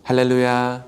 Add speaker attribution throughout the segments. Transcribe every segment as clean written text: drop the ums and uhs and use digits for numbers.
Speaker 1: 할렐루야.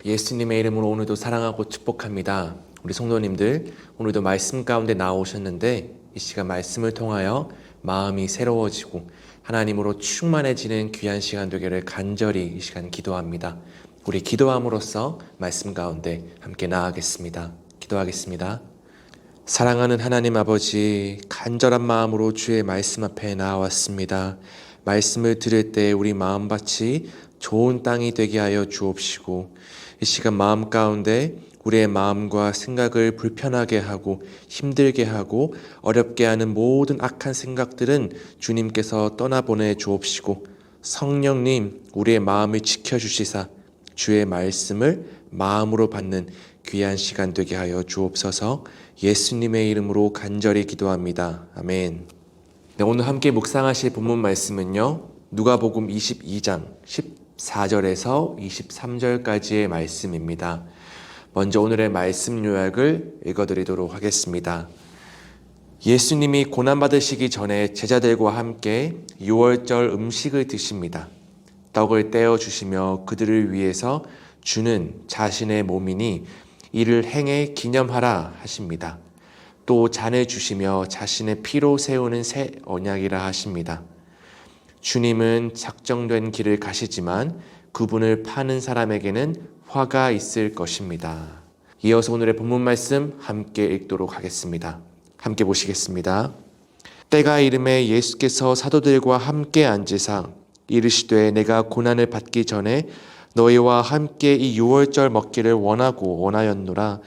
Speaker 1: 예수님의 이름으로 오늘도 사랑하고 축복합니다. 우리 성도님들, 오늘도 말씀 가운데 나오셨는데 이 시간 말씀을 통하여 마음이 새로워지고 하나님으로 충만해지는 귀한 시간 되기를 간절히 이 시간 기도합니다. 우리 기도함으로써 말씀 가운데 함께 나아가겠습니다. 기도하겠습니다. 사랑하는 하나님 아버지, 간절한 마음으로 주의 말씀 앞에 나왔습니다. 말씀을 들을 때 우리 마음밭이 좋은 땅이 되게 하여 주옵시고, 이 시간 마음 가운데 우리의 마음과 생각을 불편하게 하고 힘들게 하고 어렵게 하는 모든 악한 생각들은 주님께서 떠나보내 주옵시고, 성령님 우리의 마음을 지켜주시사 주의 말씀을 마음으로 받는 귀한 시간 되게 하여 주옵소서. 예수님의 이름으로 간절히 기도합니다. 아멘. 네, 오늘 함께 묵상하실 본문 말씀은요, 누가복음 22장 14절에서 23절까지의 말씀입니다. 먼저 오늘의 말씀 요약을 읽어드리도록 하겠습니다. 예수님이 고난받으시기 전에 제자들과 함께 유월절 음식을 드십니다. 떡을 떼어 주시며 그들을 위해서 주는 자신의 몸이니 이를 행해 기념하라 하십니다. 또 잔을 주시며 자신의 피로 세우는 새 언약이라 하십니다. 주님은 작정된 길을 가시지만 그분을 파는 사람에게는 화가 있을 것입니다. 이어서 오늘의 본문 말씀 함께 읽도록 하겠습니다. 함께 보시겠습니다. 때가 이름에 예수께서 사도들과 함께 앉으사 이르시되 내가 고난을 받기 전에 너희와 함께 이 유월절 먹기를 원하였노라.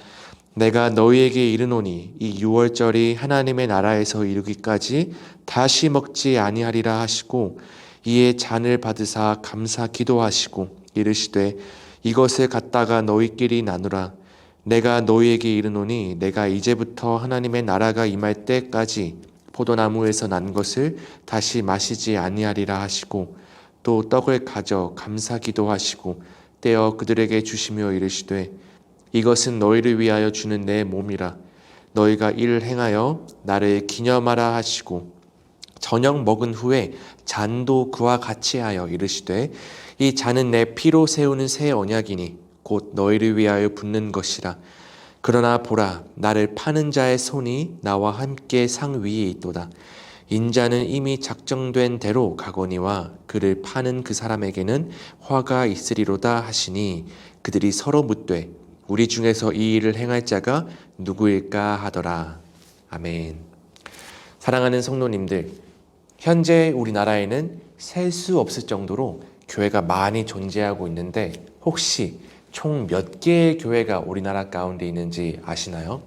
Speaker 1: 내가 너희에게 이르노니 이 유월절이 하나님의 나라에서 이르기까지 다시 먹지 아니하리라 하시고, 이에 잔을 받으사 감사 기도하시고 이르시되 이것을 갖다가 너희끼리 나누라. 내가 너희에게 이르노니 내가 이제부터 하나님의 나라가 임할 때까지 포도나무에서 난 것을 다시 마시지 아니하리라 하시고, 또 떡을 가져 감사 기도하시고 떼어 그들에게 주시며 이르시되 이것은 너희를 위하여 주는 내 몸이라. 너희가 이를 행하여 나를 기념하라 하시고, 저녁 먹은 후에 잔도 그와 같이 하여 이르시되 이 잔은 내 피로 세우는 새 언약이니 곧 너희를 위하여 붓는 것이라. 그러나 보라, 나를 파는 자의 손이 나와 함께 상 위에 있도다. 인자는 이미 작정된 대로 가거니와 그를 파는 그 사람에게는 화가 있으리로다 하시니, 그들이 서로 묻되 우리 중에서 이 일을 행할 자가 누구일까 하더라. 아멘. 사랑하는 성도님들, 현재 우리나라에는 셀 수 없을 정도로 교회가 많이 존재하고 있는데 혹시 총 몇 개의 교회가 우리나라 가운데 있는지 아시나요?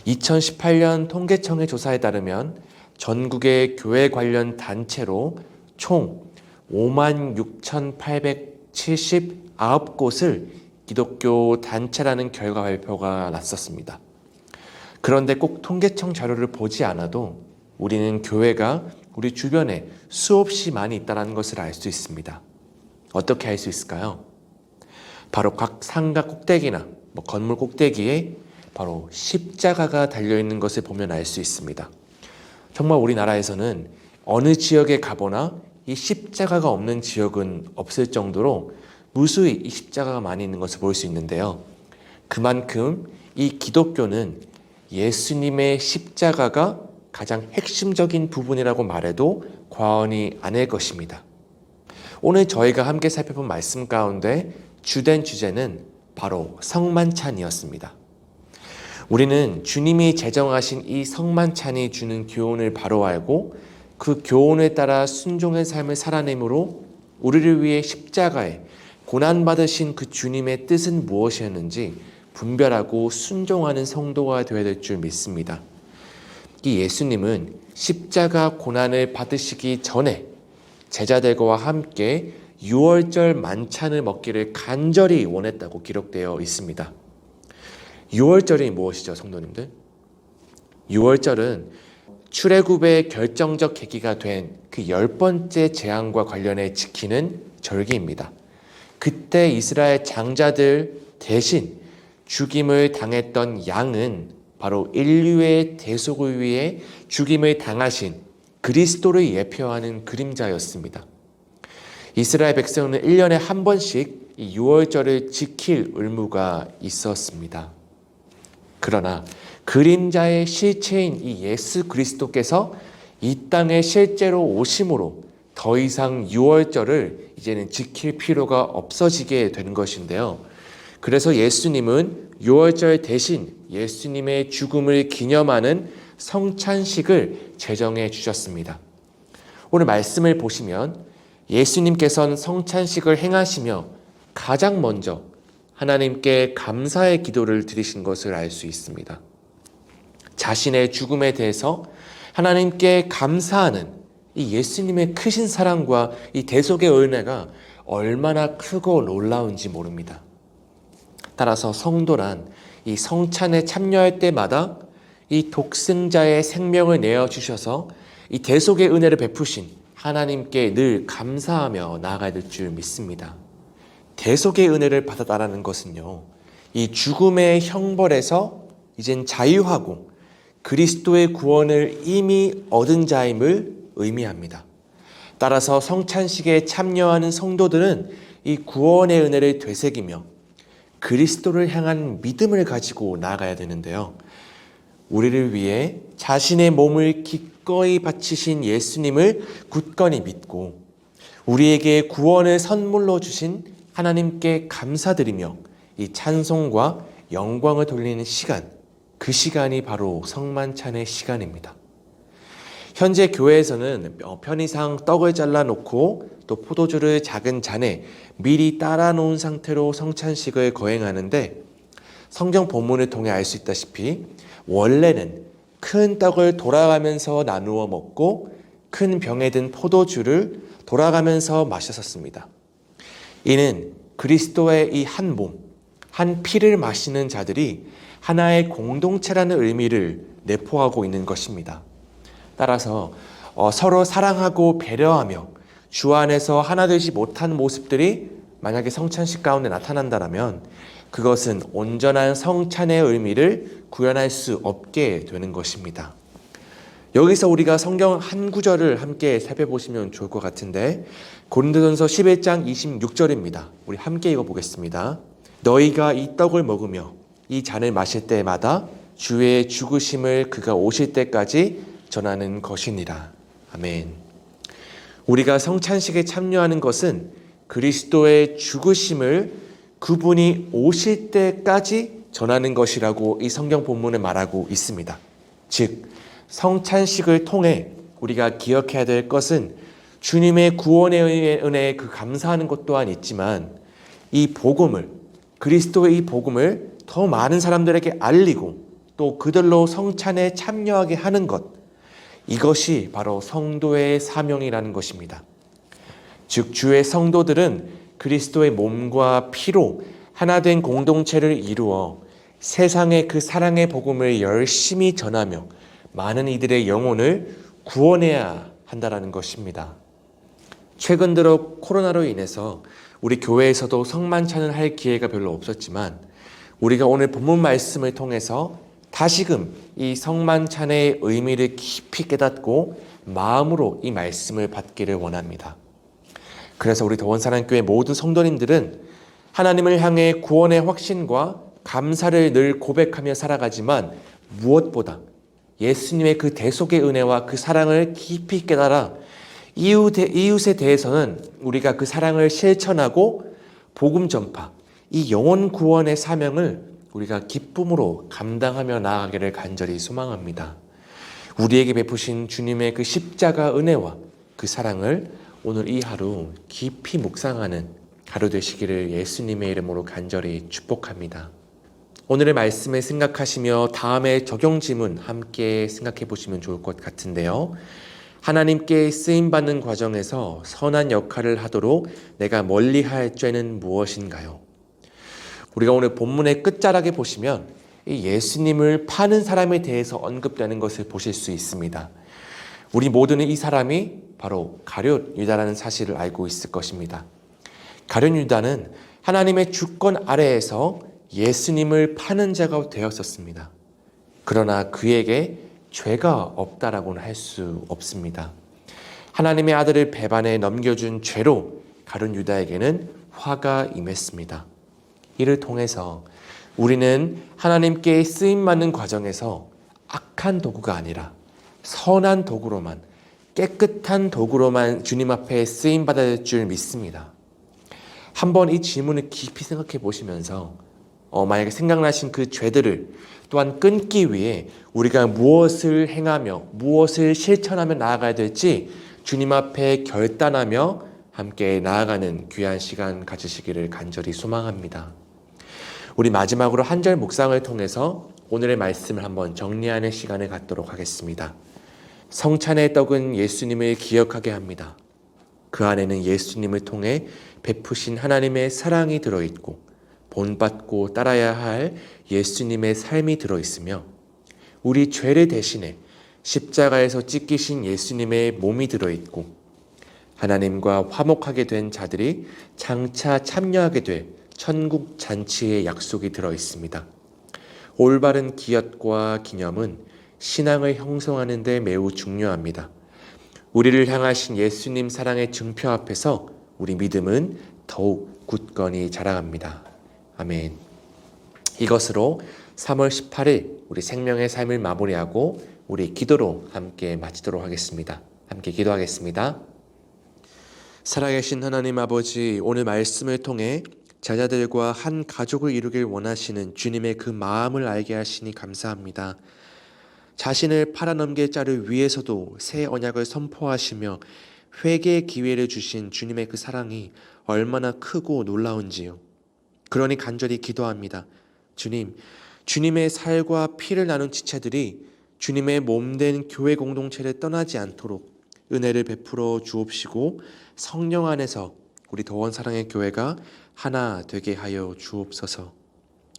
Speaker 1: 2018년 통계청의 조사에 따르면 전국의 교회 관련 단체로 총 56,879곳을 기독교 단체라는 결과 발표가 났었습니다. 그런데 꼭 통계청 자료를 보지 않아도 우리는 교회가 우리 주변에 수없이 많이 있다는 것을 알 수 있습니다. 어떻게 알 수 있을까요? 바로 각 상가 꼭대기나 건물 꼭대기에 바로 십자가가 달려있는 것을 보면 알 수 있습니다. 정말 우리나라에서는 어느 지역에 가보나 이 십자가가 없는 지역은 없을 정도로 무수히 이 십자가가 많이 있는 것을 볼 수 있는데요. 그만큼 이 기독교는 예수님의 십자가가 가장 핵심적인 부분이라고 말해도 과언이 아닐 것입니다. 오늘 저희가 함께 살펴본 말씀 가운데 주된 주제는 바로 성만찬이었습니다. 우리는 주님이 제정하신 이 성만찬이 주는 교훈을 바로 알고 그 교훈에 따라 순종의 삶을 살아내므로 우리를 위해 십자가에 고난받으신 그 주님의 뜻은 무엇이었는지 분별하고 순종하는 성도가 되어야 될 줄 믿습니다. 이 예수님은 십자가 고난을 받으시기 전에 제자들과 함께 유월절 만찬을 먹기를 간절히 원했다고 기록되어 있습니다. 유월절이 무엇이죠, 성도님들? 유월절은 출애굽의 결정적 계기가 된 그 10번째 재앙과 관련해 지키는 절기입니다. 그때 이스라엘 장자들 대신 죽임을 당했던 양은 바로 인류의 대속을 위해 죽임을 당하신 그리스도를 예표하는 그림자였습니다. 이스라엘 백성은 1년에 한 번씩 이 유월절을 지킬 의무가 있었습니다. 그러나 그림자의 실체인 이 예수 그리스도께서 이 땅에 실제로 오심으로 더 이상 유월절을 이제는 지킬 필요가 없어지게 된 것인데요. 그래서 예수님은 유월절 대신 예수님의 죽음을 기념하는 성찬식을 제정해 주셨습니다. 오늘 말씀을 보시면 예수님께서는 성찬식을 행하시며 가장 먼저 하나님께 감사의 기도를 드리신 것을 알 수 있습니다. 자신의 죽음에 대해서 하나님께 감사하는 이 예수님의 크신 사랑과 이 대속의 은혜가 얼마나 크고 놀라운지 모릅니다. 따라서 성도란 이 성찬에 참여할 때마다 이 독생자의 생명을 내어주셔서 이 대속의 은혜를 베푸신 하나님께 늘 감사하며 나아가야 될 줄 믿습니다. 대속의 은혜를 받았다라는 것은요, 이 죽음의 형벌에서 이젠 자유하고 그리스도의 구원을 이미 얻은 자임을 의미합니다. 따라서 성찬식에 참여하는 성도들은 이 구원의 은혜를 되새기며 그리스도를 향한 믿음을 가지고 나아가야 되는데요. 우리를 위해 자신의 몸을 기꺼이 바치신 예수님을 굳건히 믿고 우리에게 구원을 선물로 주신 하나님께 감사드리며 이 찬송과 영광을 돌리는 시간, 그 시간이 바로 성만찬의 시간입니다. 현재 교회에서는 편의상 떡을 잘라놓고 또 포도주를 작은 잔에 미리 따라 놓은 상태로 성찬식을 거행하는데, 성경 본문을 통해 알 수 있다시피 원래는 큰 떡을 돌아가면서 나누어 먹고 큰 병에 든 포도주를 돌아가면서 마셨었습니다. 이는 그리스도의 이 한 몸, 한 피를 마시는 자들이 하나의 공동체라는 의미를 내포하고 있는 것입니다. 따라서 서로 사랑하고 배려하며 주 안에서 하나 되지 못한 모습들이 만약에 성찬식 가운데 나타난다면 그것은 온전한 성찬의 의미를 구현할 수 없게 되는 것입니다. 여기서 우리가 성경 한 구절을 함께 살펴보시면 좋을 것 같은데, 고린도전서 11장 26절입니다. 우리 함께 읽어보겠습니다. 너희가 이 떡을 먹으며 이 잔을 마실 때마다 주의 죽으심을 그가 오실 때까지 전하는 것이니라. 아멘. 우리가 성찬식에 참여하는 것은 그리스도의 죽으심을 그분이 오실 때까지 전하는 것이라고 이 성경 본문에 말하고 있습니다. 즉, 성찬식을 통해 우리가 기억해야 될 것은 주님의 구원의 은혜에 그 감사하는 것 또한 있지만, 이 복음을, 그리스도의 이 복음을 더 많은 사람들에게 알리고 또 그들로 성찬에 참여하게 하는 것, 이것이 바로 성도의 사명이라는 것입니다. 즉, 주의 성도들은 그리스도의 몸과 피로 하나 된 공동체를 이루어 세상에 그 사랑의 복음을 열심히 전하며 많은 이들의 영혼을 구원해야 한다는 것입니다. 최근 들어 코로나로 인해서 우리 교회에서도 성만찬을 할 기회가 별로 없었지만, 우리가 오늘 본문 말씀을 통해서 다시금 이 성만찬의 의미를 깊이 깨닫고 마음으로 이 말씀을 받기를 원합니다. 그래서 우리 도원사랑교회 모두 성도님들은 하나님을 향해 구원의 확신과 감사를 늘 고백하며 살아가지만, 무엇보다 예수님의 그 대속의 은혜와 그 사랑을 깊이 깨달아 이웃에 대해서는 우리가 그 사랑을 실천하고 복음 전파, 이 영혼 구원의 사명을 우리가 기쁨으로 감당하며 나아가기를 간절히 소망합니다. 우리에게 베푸신 주님의 그 십자가 은혜와 그 사랑을 오늘 이 하루 깊이 묵상하는 하루 되시기를 예수님의 이름으로 간절히 축복합니다. 오늘의 말씀을 생각하시며 다음의 적용 질문 함께 생각해 보시면 좋을 것 같은데요. 하나님께 쓰임받는 과정에서 선한 역할을 하도록 내가 멀리할 죄는 무엇인가요? 우리가 오늘 본문의 끝자락에 보시면 이 예수님을 파는 사람에 대해서 언급되는 것을 보실 수 있습니다. 우리 모두는 이 사람이 바로 가룟 유다라는 사실을 알고 있을 것입니다. 가룟 유다는 하나님의 주권 아래에서 예수님을 파는 자가 되었었습니다. 그러나 그에게 죄가 없다라고는 할 수 없습니다. 하나님의 아들을 배반해 넘겨준 죄로 가룟 유다에게는 화가 임했습니다. 이를 통해서 우리는 하나님께 쓰임받는 과정에서 악한 도구가 아니라 선한 도구로만, 깨끗한 도구로만 주님 앞에 쓰임받아야 될 줄 믿습니다. 한번 이 질문을 깊이 생각해 보시면서 만약에 생각나신 그 죄들을 또한 끊기 위해 우리가 무엇을 행하며 무엇을 실천하며 나아가야 될지 주님 앞에 결단하며 함께 나아가는 귀한 시간 가지시기를 간절히 소망합니다. 우리 마지막으로 한 절 묵상을 통해서 오늘의 말씀을 한번 정리하는 시간을 갖도록 하겠습니다. 성찬의 떡은 예수님을 기억하게 합니다. 그 안에는 예수님을 통해 베푸신 하나님의 사랑이 들어있고 본받고 따라야 할 예수님의 삶이 들어있으며 우리 죄를 대신해 십자가에서 찢기신 예수님의 몸이 들어있고 하나님과 화목하게 된 자들이 장차 참여하게 될 천국 잔치의 약속이 들어있습니다. 올바른 기억과 기념은 신앙을 형성하는 데 매우 중요합니다. 우리를 향하신 예수님 사랑의 증표 앞에서 우리 믿음은 더욱 굳건히 자라갑니다. 아멘. 이것으로 3월 18일 우리 생명의 삶을 마무리하고 우리 기도로 함께 마치도록 하겠습니다. 함께 기도하겠습니다. 살아계신 하나님 아버지, 오늘 말씀을 통해 제자들과 한 가족을 이루길 원하시는 주님의 그 마음을 알게 하시니 감사합니다. 자신을 팔아넘길 자를 위해서도 새 언약을 선포하시며 회개의 기회를 주신 주님의 그 사랑이 얼마나 크고 놀라운지요. 그러니 간절히 기도합니다. 주님, 주님의 살과 피를 나눈 지체들이 주님의 몸된 교회 공동체를 떠나지 않도록 은혜를 베풀어 주옵시고 성령 안에서 우리 더원 사랑의 교회가 하나 되게 하여 주옵소서.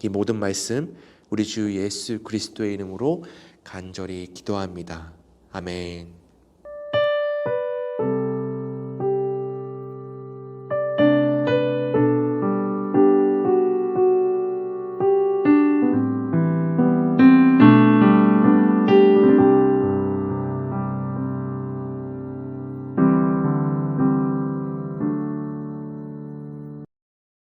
Speaker 1: 이 모든 말씀 우리 주 예수 그리스도의 이름으로 간절히 기도합니다. 아멘.